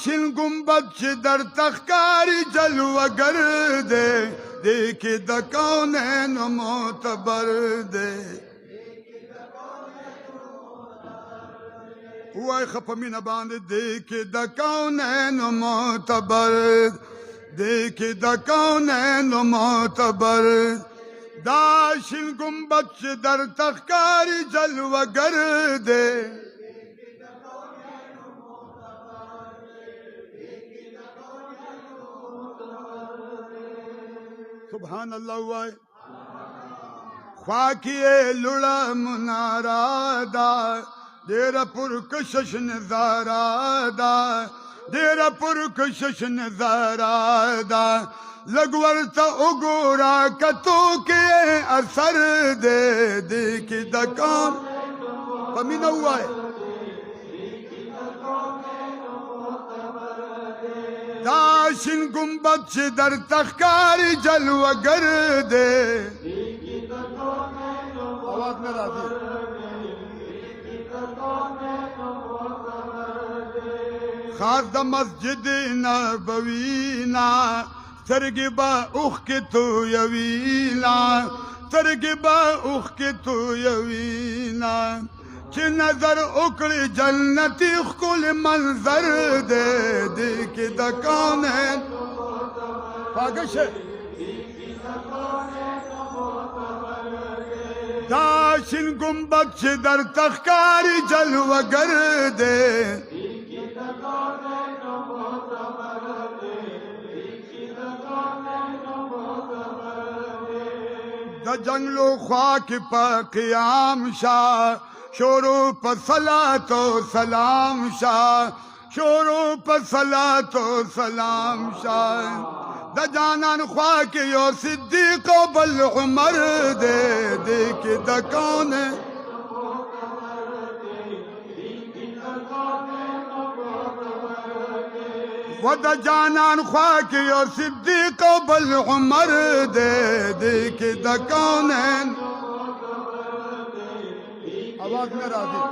شین گنبد چې در تخکاری جلوگر دے دیکھی د کونین معتبر دے وای خپمینه باندې دیکھی د کونین معتبر دیکھی د کونین معتبر دا شین گنبد چې در تخکاری جلوگر دے سبحان اللہ وای خواکیے لڑا منارا دا دیر پر کشش نظارا دا دیر پر کشش نظارا دا لگورتا اگورا کتو کے اثر دے دیکھی دکان پمینہ ہوا ہے داشن گنبد چھ در تخکاری جلوگر دے آواز میں راضی خاص دا مسجد نبوینا سرگی با اوخ کی تو یوینا سرگی با اوخ کی تو یوینا چی نظر اکڑی جنتی خکل منظر دے دیکھی دکانین پاگش ہے داشن گنبد چی در تخکاری جلوگر دے دا جنگلو خواک پا قیام شاہ شورو پر صلاة و سلام شاہ شورو پر صلاة و سلام شاہ دا جانان خواک یو صدیق و بل عمر دے دیکھی دا کون ہے و دا جانان خواک یو صدیق و بل عمر دے دیکھی دا کون ہے آواز میں راضی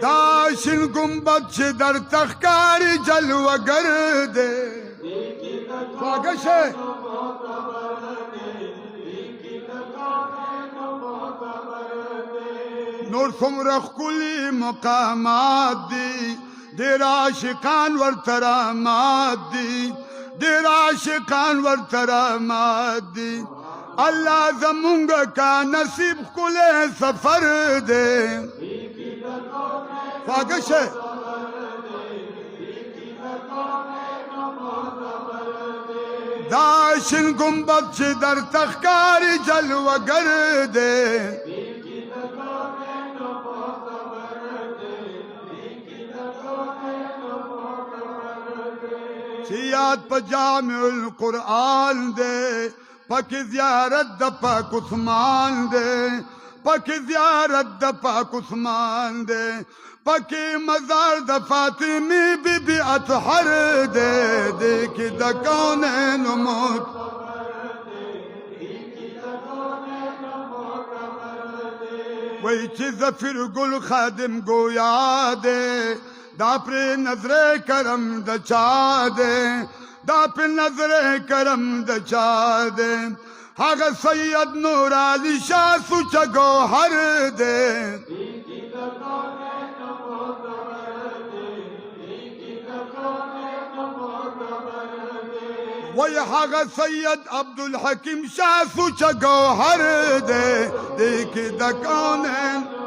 داشن گنبد چھ در تخکاری جلوگر دے خواگش ہے نور سمرخ کلی مقامات دی دیر عاشقان ورطرامات دی دیر عاشقان ورطرامات دی اللہ زمونگ کا نصیب کلے سفر دے خواگش ہے داشن گنبد چھ در تخکاری جلوگر دے چیات پا جامع القرآن دے پاک زیارت دا پاک عثمان دے پاک زیارت دا پاک عثمان دے پاک مزار دا فاطمی بی بی اطہر دے دیکھی دا کونین موت وہی چیز پھر گل خادم گویا دے دا پر نظر کرم دا چا دے دا پر نظر کرم دا چا دے حق سید نور علی شاہ سوچا گوہر دے وی حق سید عبدالحکیم شاہ سوچا گوہر دے دیکھی دا کونین